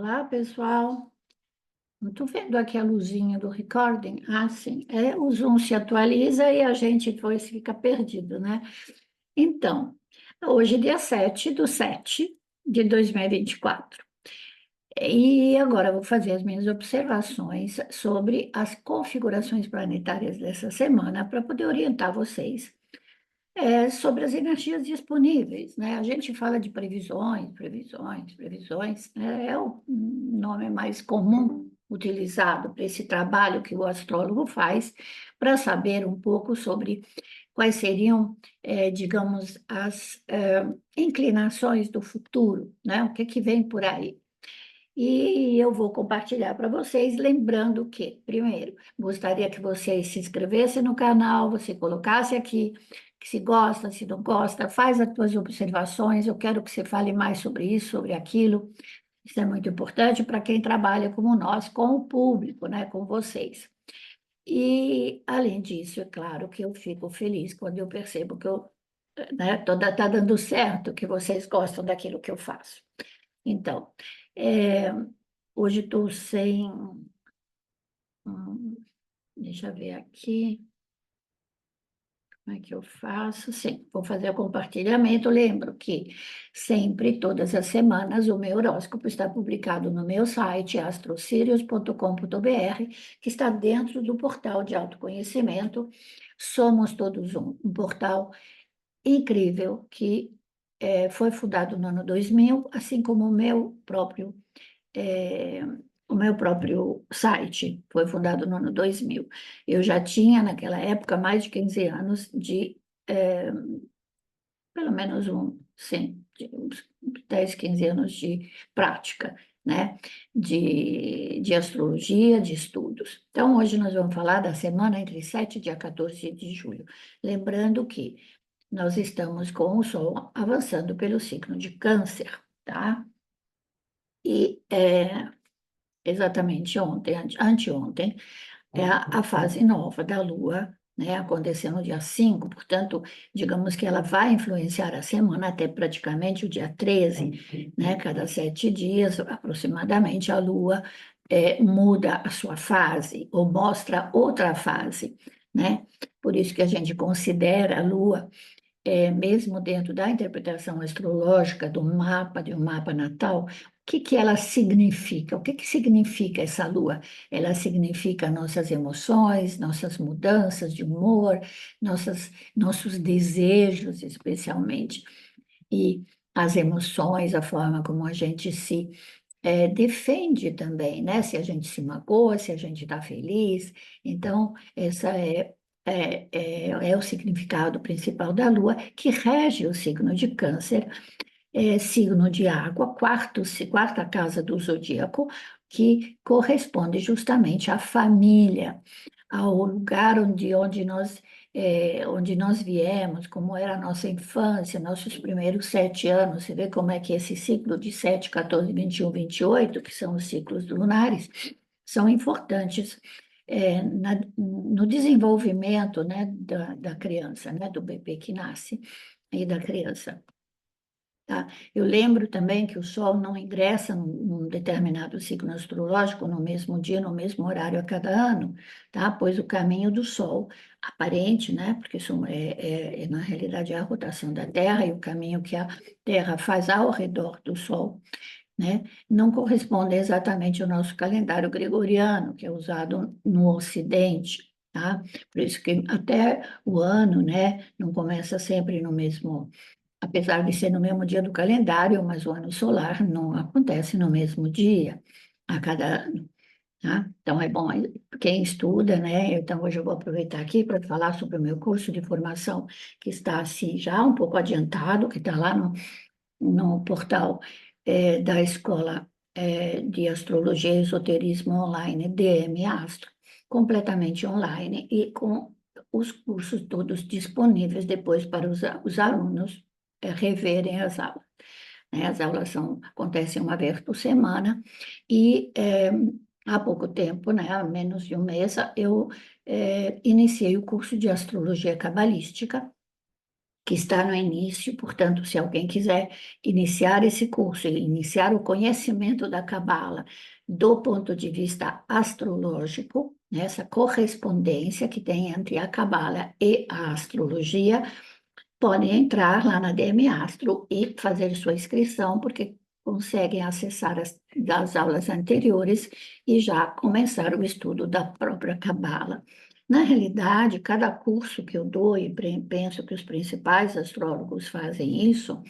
Olá, pessoal. Não estou vendo aqui a luzinha do recording. Ah, sim. O Zoom se atualiza e a gente depois fica perdido, né? Então, hoje é dia 7/7/2024. E agora eu vou fazer as minhas observações sobre as configurações planetárias dessa semana para poder orientar vocês sobre as energias disponíveis, né? A gente fala de previsões, previsões, previsões, né? É o nome mais comum utilizado para esse trabalho que o astrólogo faz para saber um pouco sobre quais seriam, digamos, as inclinações do futuro, né? O que que vem por aí. E eu vou compartilhar para vocês, lembrando que, primeiro, gostaria que vocês se inscrevessem no canal, você colocasse aqui que se gosta, se não gosta, faz as suas observações, eu quero que você fale mais sobre isso, sobre aquilo. Isso é muito importante para quem trabalha como nós, com o público, né, com vocês. E, além disso, é claro que eu fico feliz quando eu percebo que eu, né, tá dando certo, que vocês gostam daquilo que eu faço. Então, é, hoje estou sem. Deixa eu ver aqui. Como é que eu faço? Sim, vou fazer o compartilhamento. Lembro que sempre, todas as semanas, o meu horóscopo está publicado no meu site, astrosirius.com.br, que está dentro do portal de autoconhecimento. Somos todos um portal incrível que foi fundado no ano 2000, assim como é, o meu próprio site foi fundado no ano 2000. Eu já tinha, naquela época, mais de 15 anos é, pelo menos sim, de uns 10, 15 anos de prática, né? De astrologia, de estudos. Então, hoje nós vamos falar da semana entre 7 e dia 14 de julho. Lembrando que nós estamos com o Sol avançando pelo signo de Câncer, tá? E exatamente ontem, anteontem, é a fase nova da Lua, né? Aconteceu no dia 5, portanto, digamos que ela vai influenciar a semana até praticamente o dia 13, né? Cada 7 dias, aproximadamente, a Lua muda a sua fase ou mostra outra fase, né? Por isso que a gente considera a Lua mesmo dentro da interpretação astrológica do mapa, de um mapa natal, o que que ela significa? O que que significa essa lua? Ela significa nossas emoções, nossas mudanças de humor, nossos desejos, especialmente, e as emoções, a forma como a gente se defende também, né? Se a gente se magoa, se a gente está feliz. Então, essa é o significado principal da Lua, que rege o signo de Câncer, signo de água, quarta casa do zodíaco, que corresponde justamente à família, ao lugar onde nós viemos, como era a nossa infância, nossos primeiros 7 anos. Você vê como é que esse ciclo de 7, 14, 21, 28, que são os ciclos lunares, são importantes no desenvolvimento, né, da criança, né, do bebê que nasce e da criança. Tá? Eu lembro também que o Sol não ingressa num determinado ciclo astrológico no mesmo dia, no mesmo horário a cada ano, tá? Pois o caminho do Sol, aparente, né? Porque isso na realidade é a rotação da Terra e o caminho que a Terra faz ao redor do Sol, né? Não corresponde exatamente ao nosso calendário gregoriano, que é usado no Ocidente. Tá? Por isso que até o ano, né, não começa sempre no mesmo, apesar de ser no mesmo dia do calendário, mas o ano solar não acontece no mesmo dia a cada ano, tá? Então é bom quem estuda, né? Então hoje eu vou aproveitar aqui para falar sobre o meu curso de formação que está assim já um pouco adiantado, que está lá no portal da Escola de Astrologia e Esoterismo Online, DM Astro, completamente online e com os cursos todos disponíveis depois para os alunos reverem as aulas, né? As aulas acontecem uma vez por semana e há pouco tempo, né, há menos de um mês, eu iniciei o curso de Astrologia Cabalística, que está no início, portanto, se alguém quiser iniciar esse curso, iniciar o conhecimento da Cabala do ponto de vista astrológico, né, essa correspondência que tem entre a Cabala e a astrologia, podem entrar lá na DM Astro e fazer sua inscrição, porque conseguem acessar das aulas anteriores e já começar o estudo da própria Cabala. Na realidade, cada curso que eu dou, e penso que os principais astrólogos fazem isso,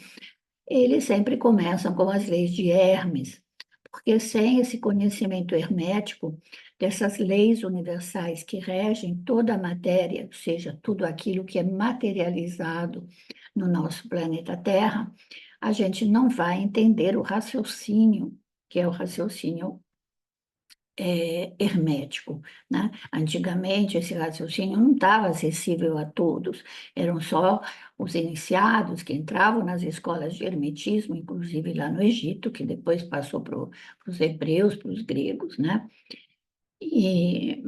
eles sempre começam com as leis de Hermes, porque sem esse conhecimento hermético, dessas leis universais que regem toda a matéria, ou seja, tudo aquilo que é materializado no nosso planeta Terra, a gente não vai entender o raciocínio, que é o raciocínio hermético, né? Antigamente, esse raciocínio não estava acessível a todos, eram só os iniciados que entravam nas escolas de hermetismo, inclusive lá no Egito, que depois passou para os hebreus, para os gregos, né? E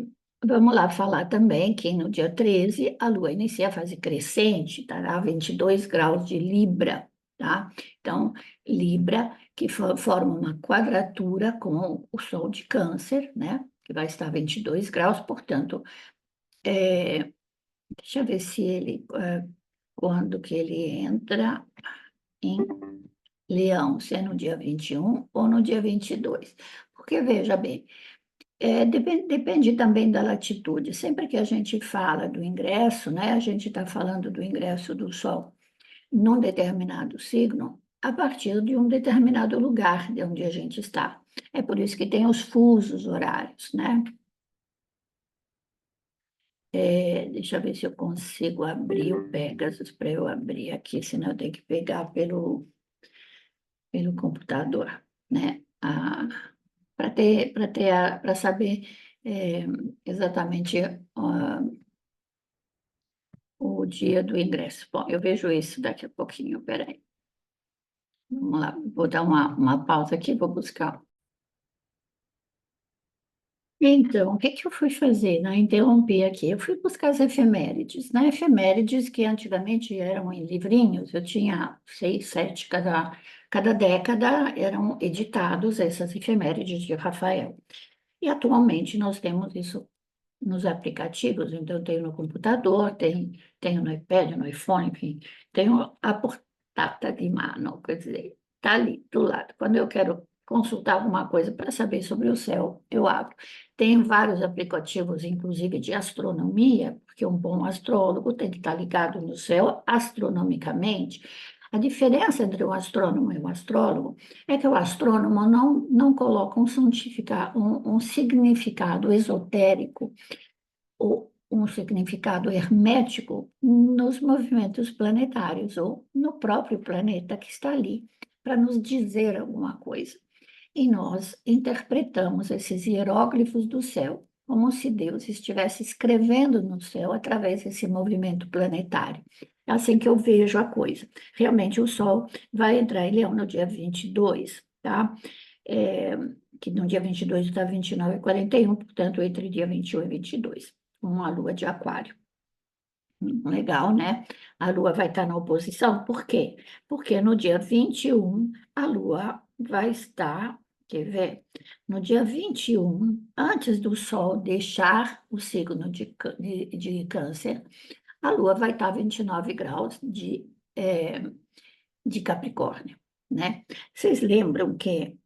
vamos lá falar também que no dia 13 a Lua inicia a fase crescente, estará a 22 graus de Libra, tá? Então, Libra, que forma uma quadratura com o Sol de Câncer, né? Que vai estar a 22 graus, portanto, deixa eu ver se ele, quando que ele entra em Leão, se é no dia 21 ou no dia 22. Porque, veja bem, depende também da latitude. Sempre que a gente fala do ingresso, né, a gente está falando do ingresso do Sol num determinado signo, a partir de um determinado lugar de onde a gente está. É por isso que tem os fusos horários, né? Deixa eu ver se eu consigo abrir o Pegasus para eu abrir aqui, senão eu tenho que pegar pelo computador, né? Para saber exatamente o dia do ingresso. Bom, eu vejo isso daqui a pouquinho, peraí. Vamos lá, vou dar uma pausa aqui, vou buscar. Então, o que que eu fui fazer, né? Interrompi aqui. Eu fui buscar as efemérides, né? Efemérides que antigamente eram em livrinhos, eu tinha 6, 7, cada década eram editados essas efemérides de Rafael. E atualmente nós temos isso nos aplicativos, então eu tenho no computador, tenho no iPad, no iPhone, enfim, tenho a portata de mano, quer dizer, está ali do lado. Quando eu quero consultar alguma coisa para saber sobre o céu, eu abro. Tem vários aplicativos, inclusive de astronomia, porque um bom astrólogo tem que estar ligado no céu astronomicamente. A diferença entre um astrônomo e um astrólogo é que o astrônomo não coloca um significado esotérico ou um significado hermético nos movimentos planetários ou no próprio planeta que está ali para nos dizer alguma coisa. E nós interpretamos esses hieróglifos do céu como se Deus estivesse escrevendo no céu através desse movimento planetário. É assim que eu vejo a coisa. Realmente o Sol vai entrar em Leão no dia 22, tá? É, que no dia 22 está 29 e 41, portanto, entre dia 21 e 22, com a lua de Aquário. Legal, né? A lua vai estar na oposição, por quê? Porque no dia 21 a lua vai estar, quer ver? No dia 21, antes do Sol deixar o signo de Câncer, a lua vai estar a 29 graus de Capricórnio, né? Vocês lembram que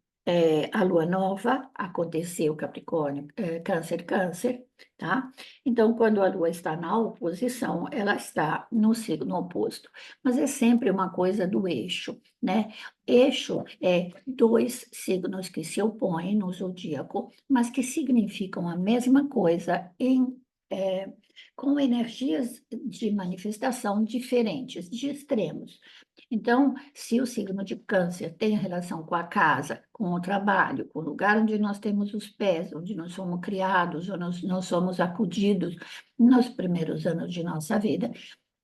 a lua nova aconteceu Capricórnio, Câncer, Câncer, tá? Então, quando a lua está na oposição, ela está no signo oposto, mas é sempre uma coisa do eixo, né? Eixo é dois signos que se opõem no zodíaco, mas que significam a mesma coisa é, com energias de manifestação diferentes, de extremos. Então, se o signo de Câncer tem relação com a casa, com o trabalho, com o lugar onde nós temos os pés, onde nós somos criados, ou nós somos acudidos nos primeiros anos de nossa vida,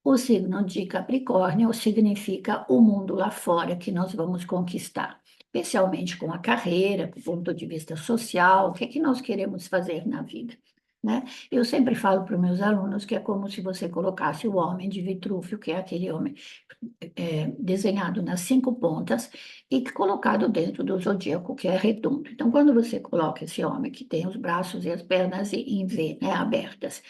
o signo de Capricórnio significa o mundo lá fora que nós vamos conquistar, especialmente com a carreira, do ponto de vista social, o que é que nós queremos fazer na vida. né? Eu sempre falo para os meus alunos que é como se você colocasse o homem de Vitrúvio, que é aquele homem desenhado nas 5 pontas e colocado dentro do zodíaco, que é redondo. Então, quando você coloca esse homem que tem os braços e as pernas em V, né, abertas,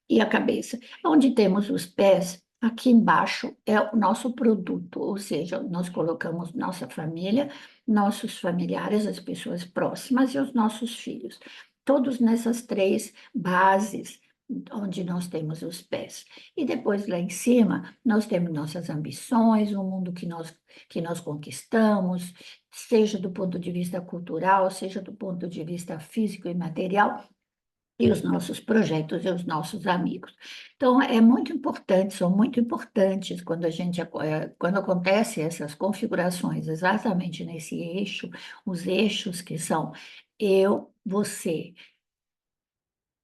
e a cabeça, onde temos os pés, aqui embaixo é o nosso produto, ou seja, nós colocamos nossa família, nossos familiares, as pessoas próximas e os nossos filhos. Todos nessas 3 bases, onde nós temos os pés. E depois lá em cima, nós temos nossas ambições, o mundo que nós conquistamos, seja do ponto de vista cultural, seja do ponto de vista físico e material, e os nossos projetos e os nossos amigos. Então, é muito importante, são muito importantes quando acontecem essas configurações exatamente nesse eixo, os eixos que são você,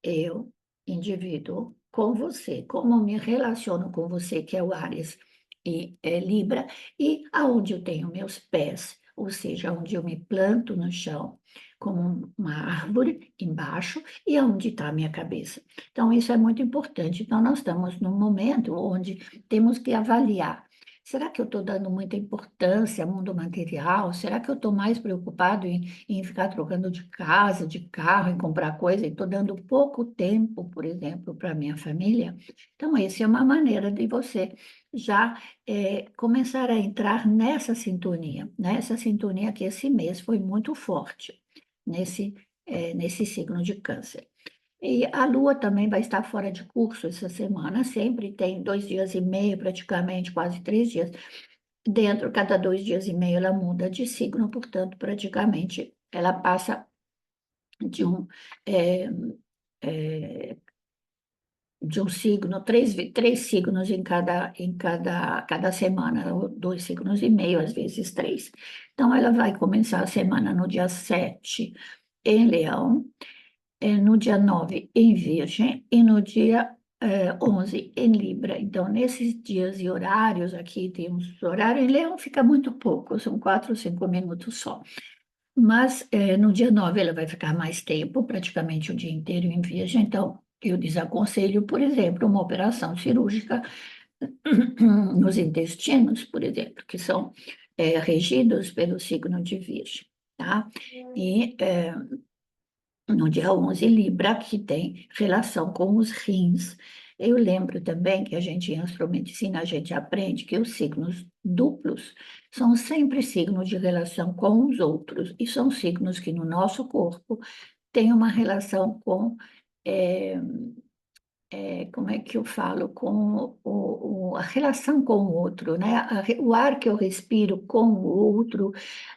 eu, indivíduo, com você, como me relaciono com você, que é o Áries e Libra, e aonde eu tenho meus pés, ou seja, onde eu me planto no chão, como uma árvore embaixo, e aonde está a minha cabeça. Então, isso é muito importante. Então, nós estamos num momento onde temos que avaliar. Será que eu estou dando muita importância ao mundo material? Será que eu estou mais preocupado em ficar trocando de casa, de carro, em comprar coisa, e estou dando pouco tempo, por exemplo, para minha família? Então, essa é uma maneira de você já começar a entrar nessa sintonia que esse mês foi muito forte, nesse signo de Câncer. E a Lua também vai estar fora de curso essa semana, sempre tem 2 dias e meio, praticamente, quase 3 dias. Cada 2 dias e meio ela muda de signo, portanto, praticamente ela passa de um, é, é, de um signo, três signos cada semana, ou 2 signos e meio, às vezes 3. Então, ela vai começar a semana no dia 7 em Leão, no dia 9 em Virgem e no dia 11 em Libra. Então, nesses dias e horários, aqui temos horário em Leão, fica muito pouco, são 4 ou 5 minutos só. Mas no dia 9 ela vai ficar mais tempo, praticamente o dia inteiro em Virgem. Então, eu desaconselho, por exemplo, uma operação cirúrgica nos intestinos, por exemplo, que são regidos pelo signo de Virgem, tá? E no dia 11, Libra, que tem relação com os rins. Eu lembro também que a gente, em astromedicina, a gente aprende que os signos duplos são sempre signos de relação com os outros, e são signos que no nosso corpo têm uma relação com eh, como é que eu falo, com a relação com o outro, né? O ar que eu respiro com o outro,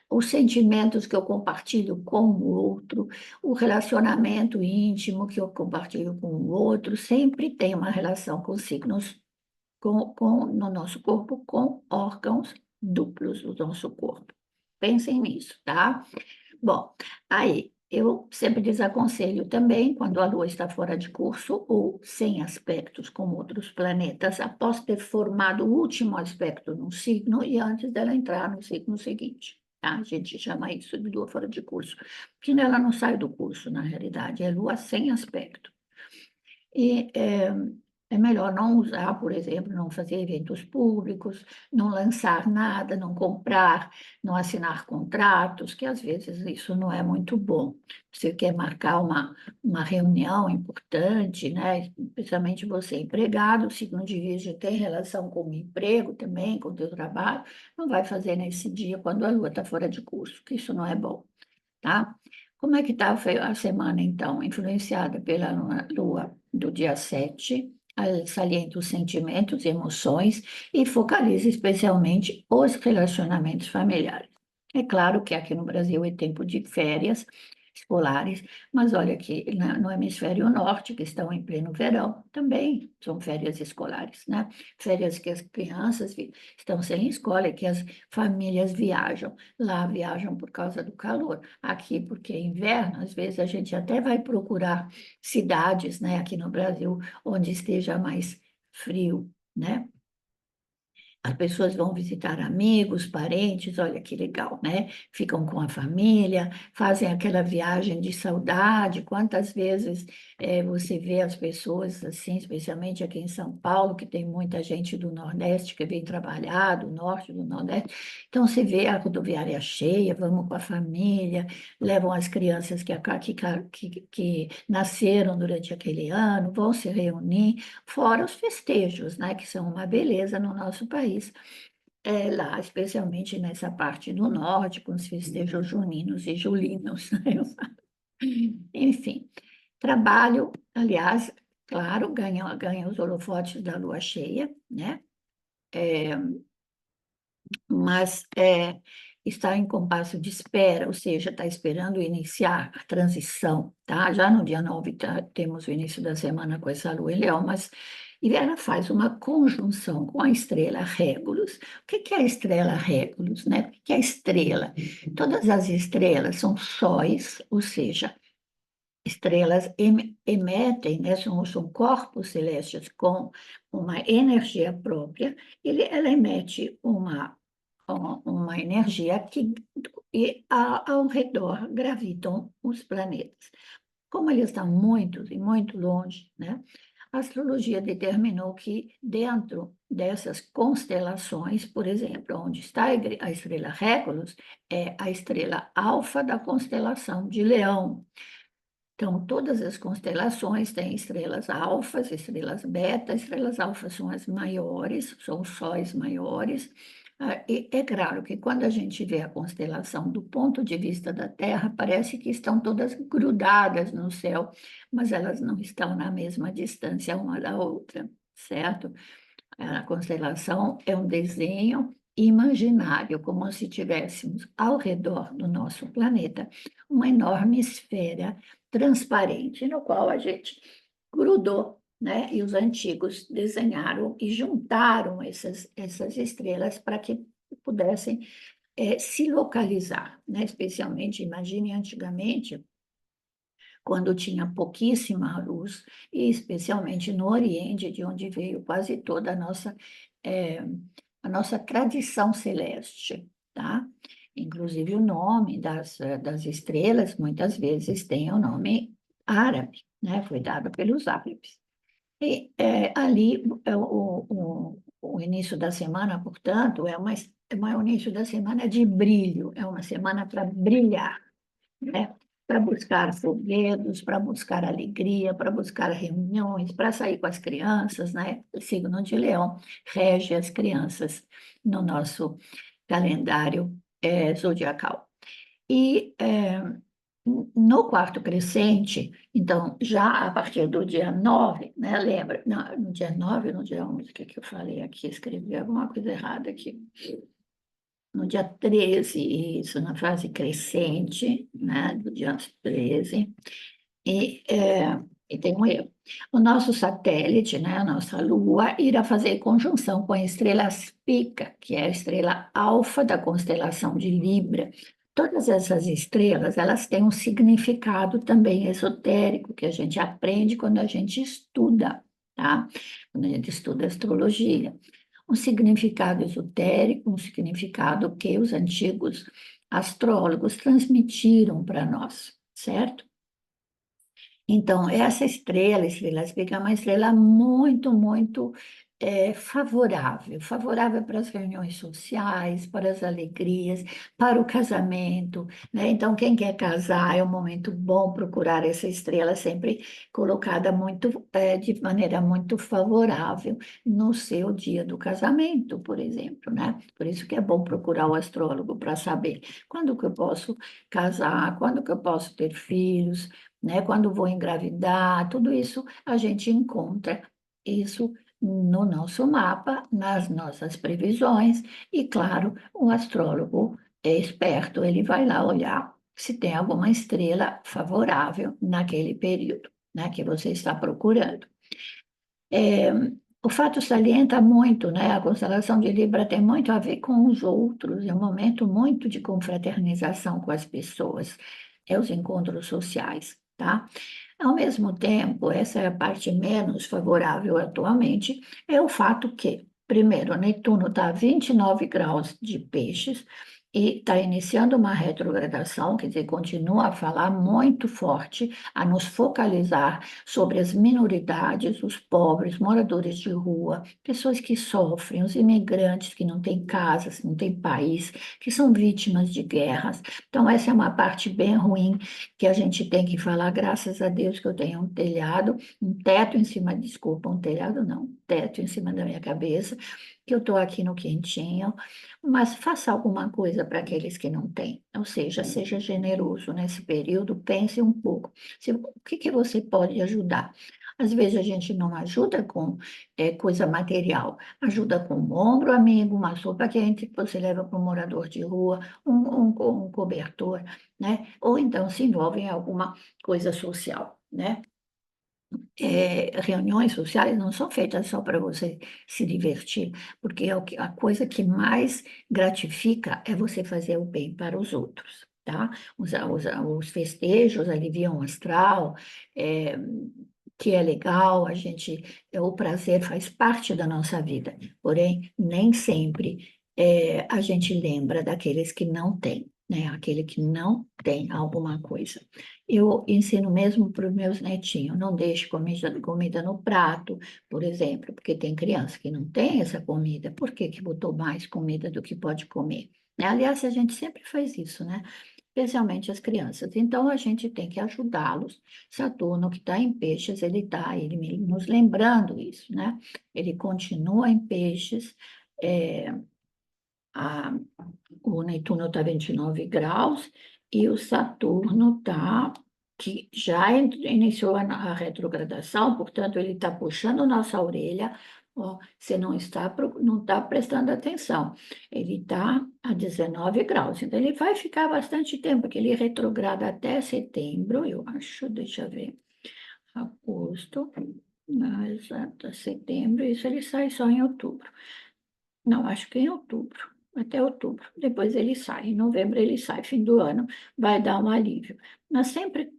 os sentimentos que eu compartilho com o outro, o relacionamento íntimo que eu compartilho com o outro, sempre tem uma relação com signos no nosso corpo, com órgãos duplos do nosso corpo. Pensem nisso, tá? Bom, aí eu sempre desaconselho também, quando a Lua está fora de curso ou sem aspectos com outros planetas, após ter formado o último aspecto no signo e antes dela entrar no signo seguinte. Tá? A gente chama isso de Lua fora de curso, porque ela não sai do curso, na realidade, é Lua sem aspecto. E é melhor não usar, por exemplo, não fazer eventos públicos, não lançar nada, não comprar, não assinar contratos, que às vezes isso não é muito bom. Você quer marcar uma reunião importante, né? Especialmente você empregado, o signo de Virgem tem relação com o emprego também, com o teu trabalho, não vai fazer nesse dia quando a Lua está fora de curso, que isso não é bom, tá? Como é que está a semana, então? Influenciada pela Lua do dia 7, salienta os sentimentos, emoções e focaliza especialmente os relacionamentos familiares. É claro que aqui no Brasil é tempo de férias escolares, mas olha que no hemisfério norte, que estão em pleno verão, também são férias escolares, né? Férias que as crianças estão sem escola e que as famílias viajam. Lá viajam por causa do calor. Aqui, porque é inverno, às vezes a gente até vai procurar cidades, né, aqui no Brasil, onde esteja mais frio, né? As pessoas vão visitar amigos, parentes, olha que legal, né? Ficam com a família, fazem aquela viagem de saudade. Quantas vezes você vê as pessoas assim, especialmente aqui em São Paulo, que tem muita gente do Nordeste que vem trabalhar, do Norte, do Nordeste. Então, você vê a rodoviária cheia, vamos com a família, levam as crianças que nasceram durante aquele ano, vão se reunir, fora os festejos, né, que são uma beleza no nosso país. Lá, especialmente nessa parte do norte, com os festejos juninos e julinos, né? Enfim, trabalho, aliás, claro, ganha os holofotes da lua cheia, né? Mas está em compasso de espera, ou seja, está esperando iniciar a transição, tá? Já no dia 9 temos o início da semana com essa lua em Leão, mas e ela faz uma conjunção com a estrela Régulus. O que é a estrela Régulus, né? O que é a estrela? Todas as estrelas são sóis, ou seja, estrelas emetem, né? São corpos celestes com uma energia própria, ela emete uma energia ao redor gravitam os planetas. Como eles estão muito e muito longe, né? A astrologia determinou que dentro dessas constelações, por exemplo, onde está a estrela Régulos, é a estrela alfa da constelação de Leão. Então, todas as constelações têm estrelas alfas, estrelas beta. Estrelas alfas são as maiores, são os sóis maiores. E é claro que quando a gente vê a constelação do ponto de vista da Terra, parece que estão todas grudadas no céu, mas elas não estão na mesma distância uma da outra, certo? A constelação é um desenho imaginário, como se tivéssemos ao redor do nosso planeta uma enorme esfera transparente, no qual a gente grudou, né? E os antigos desenharam e juntaram essas estrelas para que pudessem se localizar, né? Especialmente, imagine antigamente, quando tinha pouquíssima luz, e especialmente no Oriente, de onde veio quase toda eh, a nossa tradição celeste, tá? Inclusive o nome das estrelas, muitas vezes, tem o nome árabe, né? Foi dado pelos árabes. E ali, o início da semana, portanto, é um início da semana de brilho, é uma semana para brilhar, né? Para buscar folguedos, para buscar alegria, para buscar reuniões, para sair com as crianças, né? O signo de Leão rege as crianças no nosso calendário zodiacal. E no quarto crescente, então, já a partir do dia 9, né? Lembra? Não, no dia 9 ou no dia 11, o que que eu falei aqui? Escrevi alguma coisa errada aqui. No dia 13, isso, na fase crescente, né, do dia 13, e tem um erro. O nosso satélite, né, a nossa Lua, irá fazer conjunção com a estrela Spica, que é a estrela alfa da constelação de Libra. Todas essas estrelas, elas têm um significado também esotérico, que a gente aprende quando a gente estuda, tá? Quando a gente estuda astrologia, um significado esotérico, um significado que os antigos astrólogos transmitiram para nós, certo? Então, essa estrela, Estrela Espiga, é uma estrela muito, muito favorável para as reuniões sociais, para as alegrias, para o casamento, né? Então, quem quer casar é um momento bom procurar essa estrela, sempre colocada de maneira muito favorável no seu dia do casamento, por exemplo, né? Por isso que é bom procurar o astrólogo para saber quando que eu posso casar, quando que eu posso ter filhos, né? Quando vou engravidar, tudo isso a gente encontra isso no nosso mapa, nas nossas previsões, e claro, o astrólogo é esperto, ele vai lá olhar se tem alguma estrela favorável naquele período, né, que você está procurando. É, o fato salienta muito, né? A constelação de Libra tem muito a ver com os outros, é um momento muito de confraternização com as pessoas, é os encontros sociais, tá? Ao mesmo tempo, essa é a parte menos favorável atualmente, é o fato que Primeiro, Netuno está a 29 graus de peixes e está iniciando uma retrogradação, quer dizer, continua a falar muito forte, a nos focalizar sobre as minoridades, os pobres, moradores de rua, pessoas que sofrem, os imigrantes que não têm casas, não têm país, que são vítimas de guerras. Então, essa é uma parte bem ruim que a gente tem que falar, graças a Deus que eu tenho um telhado, um teto em cima, desculpa, um telhado não, um teto em cima da minha cabeça, que eu estou aqui no quentinho, mas faça alguma coisa para aqueles que não têm. Ou seja, seja generoso nesse período, pense um pouco. O que que você pode ajudar? Às vezes a gente não ajuda com coisa material, ajuda com um ombro amigo, uma sopa quente que você leva para um morador de rua, um cobertor, né? Ou então se envolve em alguma coisa social, né? Reuniões sociais não são feitas só para você se divertir, porque a coisa que mais gratifica é você fazer o bem para os outros, tá? Os festejos aliviam o astral, é, que é legal, o prazer faz parte da nossa vida, porém, nem sempre a gente lembra daqueles que não têm, né? Aquele que não tem alguma coisa. Eu ensino mesmo para os meus netinhos, não deixe comida no prato, por exemplo, porque tem criança que não tem essa comida, por que que botou mais comida do que pode comer? Né? Aliás, a gente sempre faz isso, né? Especialmente as crianças. Então, a gente tem que ajudá-los. Saturno, que está em peixes, ele nos lembrando isso, né? Ele continua em peixes, é, a, o Netuno está 29 graus e o Saturno está, que já iniciou a retrogradação, portanto, ele está puxando nossa orelha. Ó, você não está prestando atenção. Ele está a 19 graus, então ele vai ficar bastante tempo, porque ele retrograda até setembro, eu acho, deixa eu ver, agosto, mas até setembro, isso ele sai só em outubro. Não, acho que em outubro, até outubro. Depois ele sai, em novembro ele sai, fim do ano, vai dar um alívio. Mas sempre,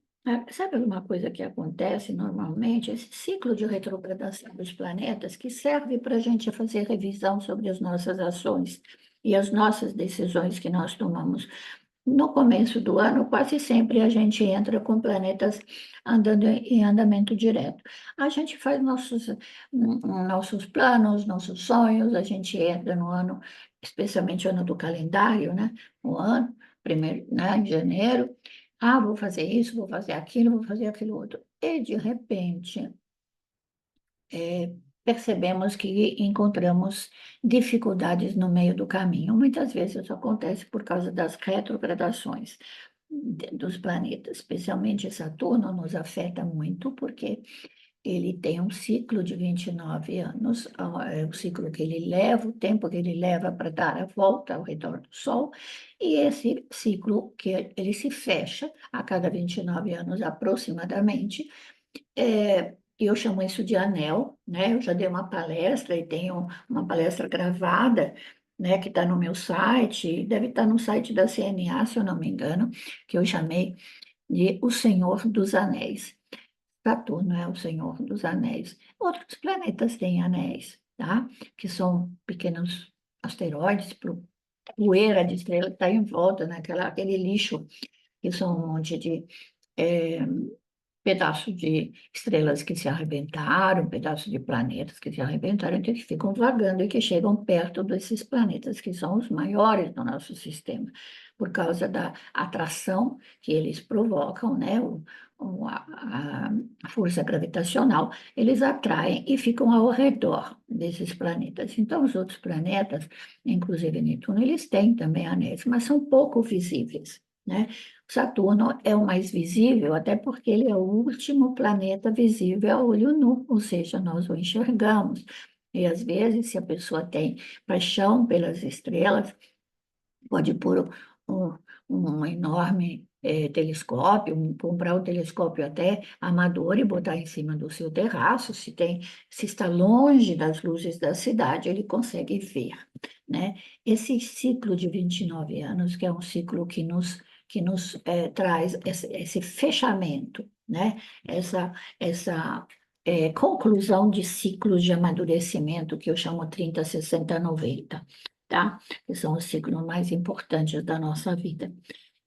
sabe uma coisa que acontece normalmente? Esse ciclo de retrogradação dos planetas que serve para a gente fazer revisão sobre as nossas ações e as nossas decisões que nós tomamos. No começo do ano, quase sempre a gente entra com planetas andando em andamento direto. A gente faz nossos planos, nossos sonhos, a gente entra no ano, especialmente o ano do calendário, né? O ano, primeiro, né, em janeiro. Ah, vou fazer isso, vou fazer aquilo outro. E, de repente, é, percebemos que encontramos dificuldades no meio do caminho. Muitas vezes isso acontece por causa das retrogradações dos planetas, especialmente Saturno nos afeta muito, porque ele tem um ciclo de 29 anos, é o ciclo que ele leva, o tempo que ele leva para dar a volta ao redor do Sol, e esse ciclo que ele se fecha a cada 29 anos aproximadamente, eu chamo isso de anel, né? Eu já dei uma palestra e tenho uma palestra gravada, né, que está no meu site, deve estar no site da CNA, se eu não me engano, que eu chamei de O Senhor dos Anéis. Saturno é o Senhor dos Anéis. Outros planetas têm anéis, tá? Que são pequenos asteroides, poeira de estrela que está em volta, né? Aquele lixo, que são um monte de é, pedaço de estrelas que se arrebentaram, pedaço de planetas que se arrebentaram, então que ficam vagando e que chegam perto desses planetas, que são os maiores do nosso sistema, por causa da atração que eles provocam, né? A força gravitacional, eles atraem e ficam ao redor desses planetas. Então, os outros planetas, inclusive Netuno, eles têm também anéis, mas são pouco visíveis, né? Saturno é o mais visível, até porque ele é o último planeta visível a olho nu, ou seja, nós o enxergamos. E às vezes, se a pessoa tem paixão pelas estrelas, pode pôr um, um enorme telescópio, comprar um telescópio até amador e botar em cima do seu terraço. Se está longe das luzes da cidade, ele consegue ver, né? Esse ciclo de 29 anos, que é um ciclo que nos traz esse fechamento, né? Essa conclusão de ciclos de amadurecimento, que eu chamo 30, 60, 90, tá? Que são os ciclos mais importantes da nossa vida.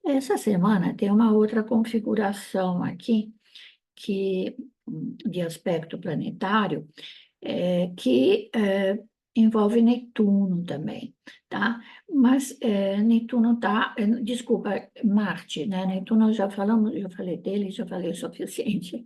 Essa semana tem uma outra configuração aqui, que, de aspecto planetário, que envolve Netuno também, tá? Mas Netuno tá, desculpa, Marte, né? Netuno já falamos, já falei dele, já falei o suficiente.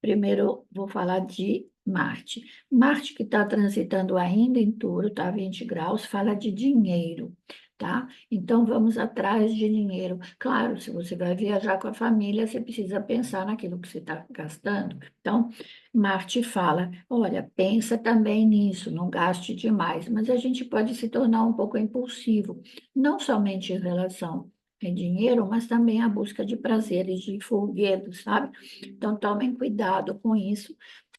Primeiro, vou falar de Marte. Marte, que está transitando ainda em Touro, está a 20 graus, fala de dinheiro, tá? Então, vamos atrás de dinheiro. Claro, se você vai viajar com a família, você precisa pensar naquilo que você está gastando. Então, Marte fala: olha, pensa também nisso, não gaste demais. Mas a gente pode se tornar um pouco impulsivo, não somente em relação a dinheiro, mas também a busca de prazeres, de folguedos, sabe? Então, tomem cuidado com isso,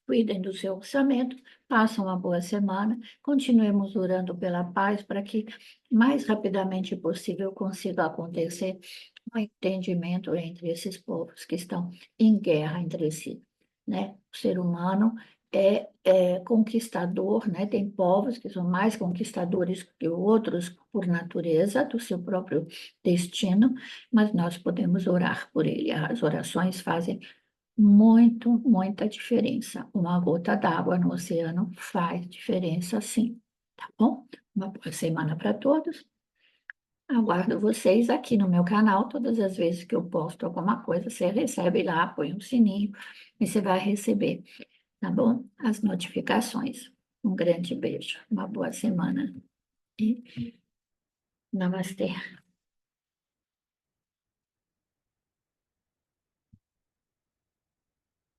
cuidem do seu orçamento, passem uma boa semana, continuemos orando pela paz para que mais rapidamente possível consiga acontecer um entendimento entre esses povos que estão em guerra entre si, né? O ser humano é conquistador, né? Tem povos que são mais conquistadores que outros por natureza do seu próprio destino, mas nós podemos orar por ele. As orações fazem muita diferença. Uma gota d'água no oceano faz diferença, sim. Tá bom? Uma boa semana para todos. Aguardo vocês aqui no meu canal. Todas as vezes que eu posto alguma coisa, você recebe lá, põe um sininho e você vai receber, tá bom? As notificações. Um grande beijo, uma boa semana e namastê.